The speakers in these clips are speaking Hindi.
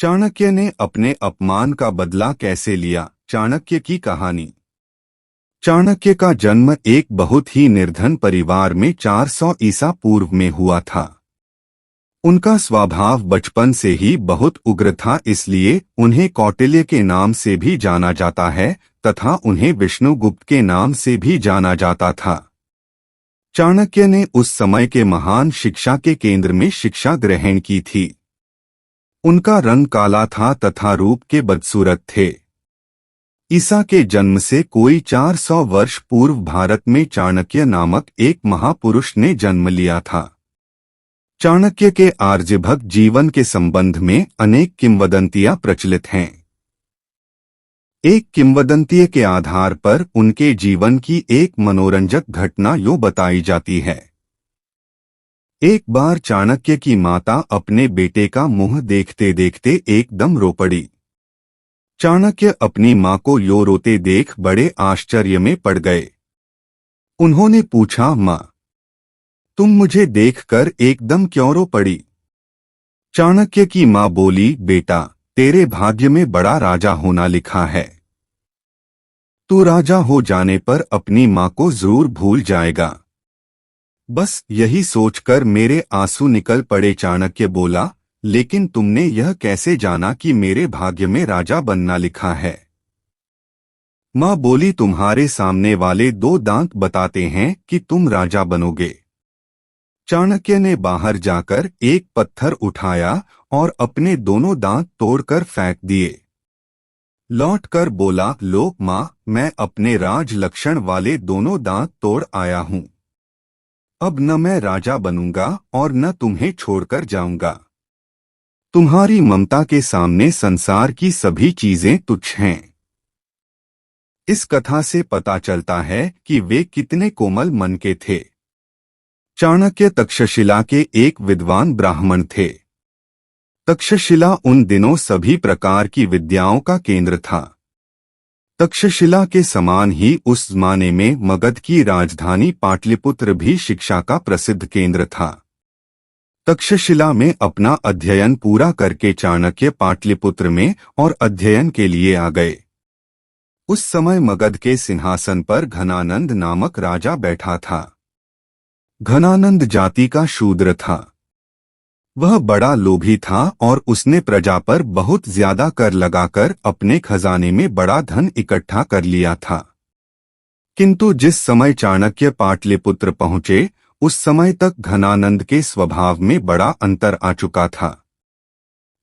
चाणक्य ने अपने अपमान का बदला कैसे लिया? चाणक्य की कहानी। चाणक्य का जन्म एक बहुत ही निर्धन परिवार में 400 ईसा पूर्व में हुआ था। उनका स्वभाव बचपन से ही बहुत उग्र था, इसलिए उन्हें कौटिल्य के नाम से भी जाना जाता है तथा उन्हें विष्णुगुप्त के नाम से भी जाना जाता था। चाणक्य ने उस समय के महान शिक्षा के केंद्र में शिक्षा ग्रहण की थी। उनका रंग काला था तथा रूप के बदसूरत थे। ईसा के जन्म से कोई 400 वर्ष पूर्व भारत में चाणक्य नामक एक महापुरुष ने जन्म लिया था। चाणक्य के आर्यभक्त जीवन के संबंध में अनेक किंवदंतियां प्रचलित हैं। एक किंवदंती के आधार पर उनके जीवन की एक मनोरंजक घटना यूं बताई जाती है। एक बार चाणक्य की माता अपने बेटे का मुंह देखते देखते एकदम रो पड़ी। चाणक्य अपनी मां को यो रोते देख बड़े आश्चर्य में पड़ गए। उन्होंने पूछा, मां, तुम मुझे देखकर एकदम क्यों रो पड़ी? चाणक्य की मां बोली, बेटा, तेरे भाग्य में बड़ा राजा होना लिखा है। तू राजा हो जाने पर अपनी मां को जरूर भूल जाएगा। बस यही सोचकर मेरे आंसू निकल पड़े। चाणक्य बोला, लेकिन तुमने यह कैसे जाना कि मेरे भाग्य में राजा बनना लिखा है? मां बोली, तुम्हारे सामने वाले 2 दांत बताते हैं कि तुम राजा बनोगे। चाणक्य ने बाहर जाकर एक पत्थर उठाया और अपने दोनों दांत तोड़कर फेंक दिए। लौटकर बोला, लो मां, मैं अपने राज लक्षण वाले दोनों दांत तोड़ आया हूं। अब न मैं राजा बनूंगा और न तुम्हें छोड़कर जाऊंगा। तुम्हारी ममता के सामने संसार की सभी चीजें तुच्छ हैं। इस कथा से पता चलता है कि वे कितने कोमल मन के थे। चाणक्य तक्षशिला के एक विद्वान ब्राह्मण थे। तक्षशिला उन दिनों सभी प्रकार की विद्याओं का केंद्र था। तक्षशिला के समान ही उस जमाने में मगध की राजधानी पाटलिपुत्र भी शिक्षा का प्रसिद्ध केंद्र था। तक्षशिला में अपना अध्ययन पूरा करके चाणक्य पाटलिपुत्र में और अध्ययन के लिए आ गए। उस समय मगध के सिंहासन पर घनानंद नामक राजा बैठा था। घनानंद जाति का शूद्र था। वह बड़ा लोभी था और उसने प्रजा पर बहुत ज्यादा कर लगाकर अपने खजाने में बड़ा धन इकट्ठा कर लिया था। किंतु जिस समय चाणक्य पाटलिपुत्र पहुंचे, उस समय तक घनानंद के स्वभाव में बड़ा अंतर आ चुका था।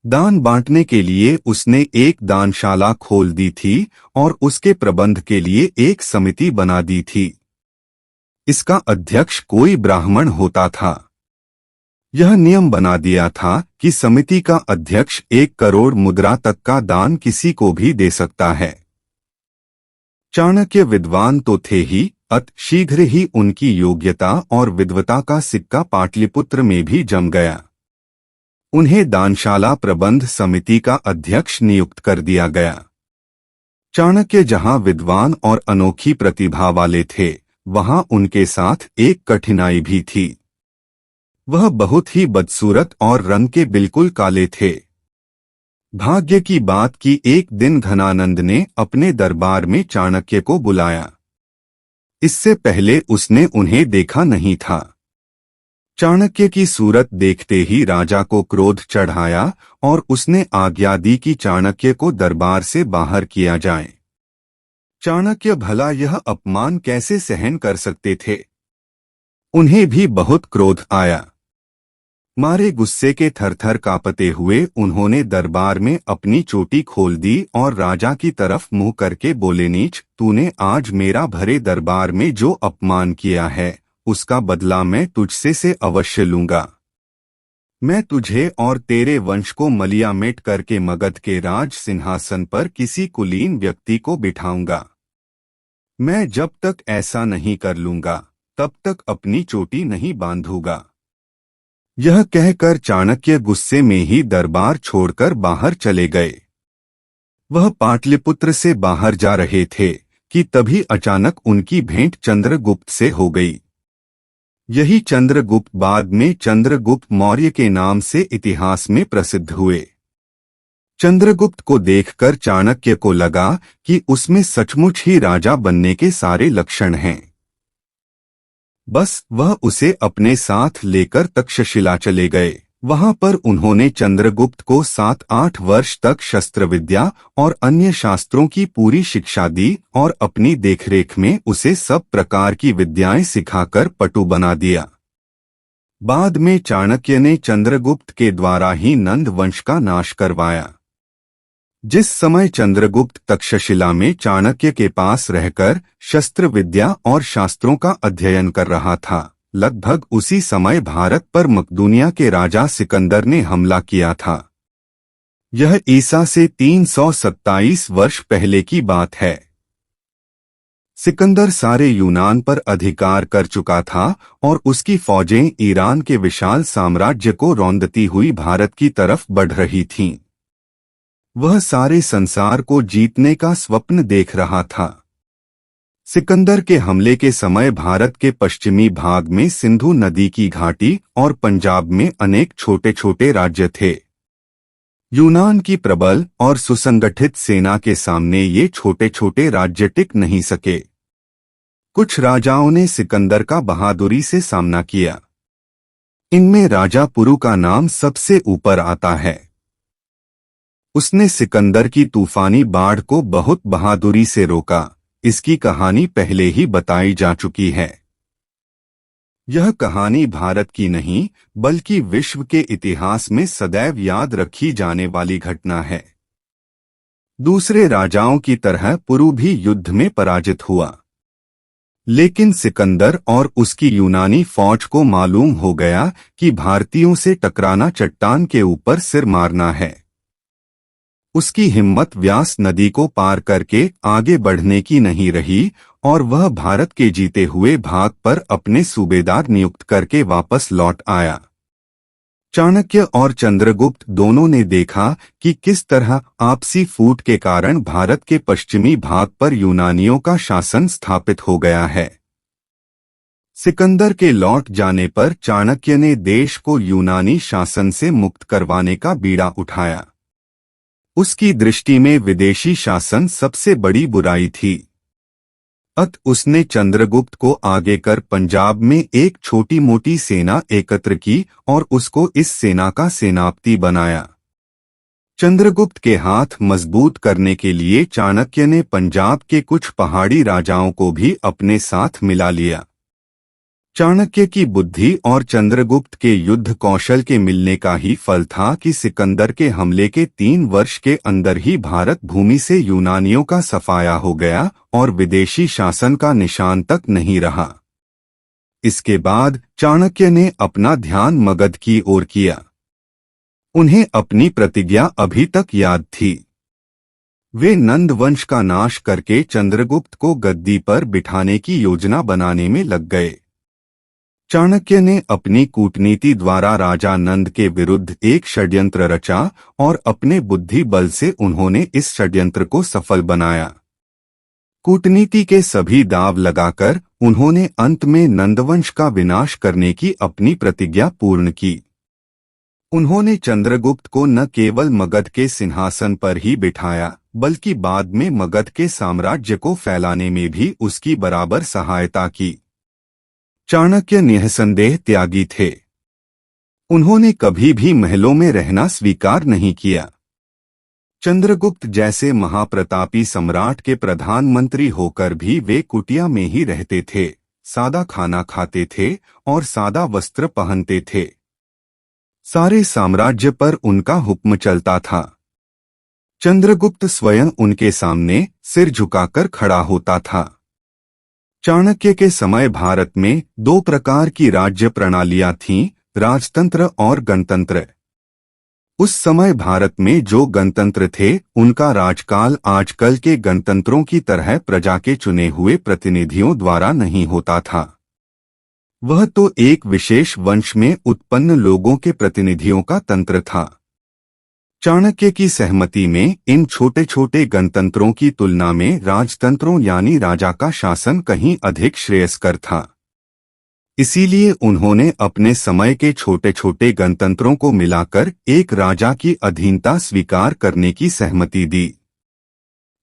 दान बांटने के लिए उसने एक दानशाला खोल दी थी और उसके प्रबंध के लिए एक समिति बना दी थी। इसका अध्यक्ष कोई ब्राह्मण होता था। यह नियम बना दिया था कि समिति का अध्यक्ष 1 करोड़ मुद्रा तक का दान किसी को भी दे सकता है। चाणक्य विद्वान तो थे ही, अत शीघ्र ही उनकी योग्यता और विद्वता का सिक्का पाटलिपुत्र में भी जम गया। उन्हें दानशाला प्रबंध समिति का अध्यक्ष नियुक्त कर दिया गया। चाणक्य जहां विद्वान और अनोखी प्रतिभा वाले थे, वहां उनके साथ एक कठिनाई भी थी। वह बहुत ही बदसूरत और रंग के बिल्कुल काले थे। भाग्य की बात कि एक दिन घनानंद ने अपने दरबार में चाणक्य को बुलाया। इससे पहले उसने उन्हें देखा नहीं था। चाणक्य की सूरत देखते ही राजा को क्रोध चढ़ाया और उसने आज्ञा दी कि चाणक्य को दरबार से बाहर किया जाए। चाणक्य भला यह अपमान कैसे सहन कर सकते थे? उन्हें भी बहुत क्रोध आया। मारे गुस्से के थरथर कांपते हुए उन्होंने दरबार में अपनी चोटी खोल दी और राजा की तरफ मुंह करके बोले, नीच, तूने आज मेरा भरे दरबार में जो अपमान किया है, उसका बदला मैं तुझसे से अवश्य लूंगा। मैं तुझे और तेरे वंश को मलियामेट करके मगध के राज सिंहासन पर किसी कुलीन व्यक्ति को बिठाऊंगा। मैं जब तक ऐसा नहीं कर लूंगा, तब तक अपनी चोटी नहीं बांधूंगा। यह कहकर चाणक्य गुस्से में ही दरबार छोड़कर बाहर चले गए। वह पाटलिपुत्र से बाहर जा रहे थे कि तभी अचानक उनकी भेंट चंद्रगुप्त से हो गई। यही चंद्रगुप्त बाद में चंद्रगुप्त मौर्य के नाम से इतिहास में प्रसिद्ध हुए। चंद्रगुप्त को देखकर चाणक्य को लगा कि उसमें सचमुच ही राजा बनने के सारे लक्षण हैं। बस वह उसे अपने साथ लेकर तक्षशिला चले गए। वहां पर उन्होंने चंद्रगुप्त को 7-8 वर्ष तक शस्त्र विद्या और अन्य शास्त्रों की पूरी शिक्षा दी और अपनी देखरेख में उसे सब प्रकार की विद्याएं सिखाकर पटु बना दिया। बाद में चाणक्य ने चंद्रगुप्त के द्वारा ही नंद वंश का नाश करवाया। जिस समय चंद्रगुप्त तक्षशिला में चाणक्य के पास रहकर शस्त्र विद्या और शास्त्रों का अध्ययन कर रहा था, लगभग उसी समय भारत पर मकदूनिया के राजा सिकंदर ने हमला किया था। यह ईसा से 327 वर्ष पहले की बात है। सिकंदर सारे यूनान पर अधिकार कर चुका था और उसकी फौजें ईरान के विशाल साम्राज्य को रौंदती हुई भारत की तरफ बढ़ रही थीं। वह सारे संसार को जीतने का स्वप्न देख रहा था। सिकंदर के हमले के समय भारत के पश्चिमी भाग में सिंधु नदी की घाटी और पंजाब में अनेक छोटे छोटे राज्य थे। यूनान की प्रबल और सुसंगठित सेना के सामने ये छोटे छोटे राज्य टिक नहीं सके। कुछ राजाओं ने सिकंदर का बहादुरी से सामना किया। इनमें राजा पुरु का नाम सबसे ऊपर आता है। उसने सिकंदर की तूफानी बाढ़ को बहुत बहादुरी से रोका। इसकी कहानी पहले ही बताई जा चुकी है। यह कहानी भारत की नहीं बल्कि विश्व के इतिहास में सदैव याद रखी जाने वाली घटना है। दूसरे राजाओं की तरह पुरु भी युद्ध में पराजित हुआ, लेकिन सिकंदर और उसकी यूनानी फौज को मालूम हो गया कि भारतीयों से टकराना चट्टान के ऊपर सिर मारना है। उसकी हिम्मत व्यास नदी को पार करके आगे बढ़ने की नहीं रही और वह भारत के जीते हुए भाग पर अपने सूबेदार नियुक्त करके वापस लौट आया। चाणक्य और चंद्रगुप्त दोनों ने देखा कि किस तरह आपसी फूट के कारण भारत के पश्चिमी भाग पर यूनानियों का शासन स्थापित हो गया है। सिकंदर के लौट जाने पर चाणक्य ने देश को यूनानी शासन से मुक्त करवाने का बीड़ा उठाया। उसकी दृष्टि में विदेशी शासन सबसे बड़ी बुराई थी। उसने चंद्रगुप्त को आगे कर पंजाब में एक छोटी मोटी सेना एकत्र की और उसको इस सेना का सेनापति बनाया। चंद्रगुप्त के हाथ मजबूत करने के लिए चाणक्य ने पंजाब के कुछ पहाड़ी राजाओं को भी अपने साथ मिला लिया। चाणक्य की बुद्धि और चंद्रगुप्त के युद्ध कौशल के मिलने का ही फल था कि सिकंदर के हमले के 3 वर्ष के अंदर ही भारत भूमि से यूनानियों का सफाया हो गया और विदेशी शासन का निशान तक नहीं रहा। इसके बाद चाणक्य ने अपना ध्यान मगध की ओर किया। उन्हें अपनी प्रतिज्ञा अभी तक याद थी। वे नंद वंश का नाश करके चंद्रगुप्त को गद्दी पर बिठाने की योजना बनाने में लग गए। चाणक्य ने अपनी कूटनीति द्वारा राजा नंद के विरुद्ध एक षड्यंत्र रचा और अपने बुद्धि बल से उन्होंने इस षड्यंत्र को सफल बनाया। कूटनीति के सभी दाव लगाकर उन्होंने अंत में नंदवंश का विनाश करने की अपनी प्रतिज्ञा पूर्ण की। उन्होंने चंद्रगुप्त को न केवल मगध के सिंहासन पर ही बिठाया बल्कि बाद में मगध के साम्राज्य को फैलाने में भी उसकी बराबर सहायता की। चाणक्य निःसंदेह त्यागी थे। उन्होंने कभी भी महलों में रहना स्वीकार नहीं किया। चंद्रगुप्त जैसे महाप्रतापी सम्राट के प्रधानमंत्री होकर भी वे कुटिया में ही रहते थे, सादा खाना खाते थे और सादा वस्त्र पहनते थे। सारे साम्राज्य पर उनका हुक्म चलता था। चंद्रगुप्त स्वयं उनके सामने सिर झुकाकर खड़ा होता था। चाणक्य के समय भारत में 2 प्रकार की राज्य प्रणालियां थीं, राजतंत्र और गणतंत्र। उस समय भारत में जो गणतंत्र थे उनका राजकाल आजकल के गणतंत्रों की तरह प्रजा के चुने हुए प्रतिनिधियों द्वारा नहीं होता था। वह तो एक विशेष वंश में उत्पन्न लोगों के प्रतिनिधियों का तंत्र था। चाणक्य की सहमति में इन छोटे छोटे गणतंत्रों की तुलना में राजतंत्रों यानी राजा का शासन कहीं अधिक श्रेयस्कर था। इसीलिए उन्होंने अपने समय के छोटे छोटे गणतंत्रों को मिलाकर एक राजा की अधीनता स्वीकार करने की सहमति दी।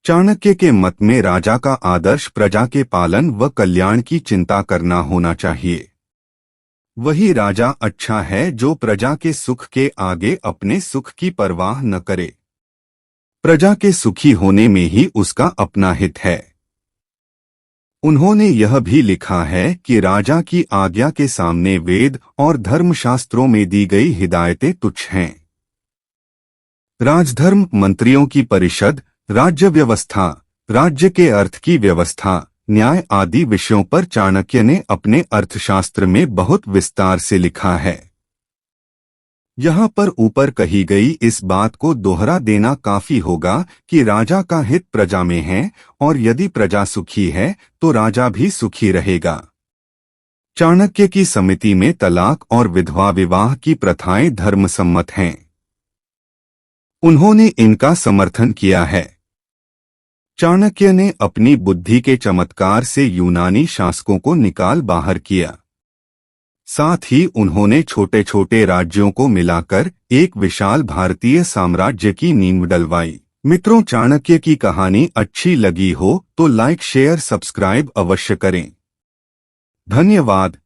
चाणक्य के मत में राजा का आदर्श प्रजा के पालन व कल्याण की चिंता करना होना चाहिए। वही राजा अच्छा है जो प्रजा के सुख के आगे अपने सुख की परवाह न करे। प्रजा के सुखी होने में ही उसका अपना हित है। उन्होंने यह भी लिखा है कि राजा की आज्ञा के सामने वेद और धर्मशास्त्रों में दी गई हिदायतें तुच्छ हैं। राजधर्म, मंत्रियों की परिषद, राज्य व्यवस्था, राज्य के अर्थ की व्यवस्था, न्याय आदि विषयों पर चाणक्य ने अपने अर्थशास्त्र में बहुत विस्तार से लिखा है। यहाँ पर ऊपर कही गई इस बात को दोहरा देना काफी होगा कि राजा का हित प्रजा में है और यदि प्रजा सुखी है तो राजा भी सुखी रहेगा। चाणक्य की समिति में तलाक और विधवा विवाह की प्रथाएं धर्मसम्मत हैं। उन्होंने इनका समर्थन किया है। चाणक्य ने अपनी बुद्धि के चमत्कार से यूनानी शासकों को निकाल बाहर किया। साथ ही उन्होंने छोटे छोटे राज्यों को मिलाकर एक विशाल भारतीय साम्राज्य की नींव डलवाई। मित्रों, चाणक्य की कहानी अच्छी लगी हो तो लाइक, शेयर, सब्सक्राइब अवश्य करें। धन्यवाद।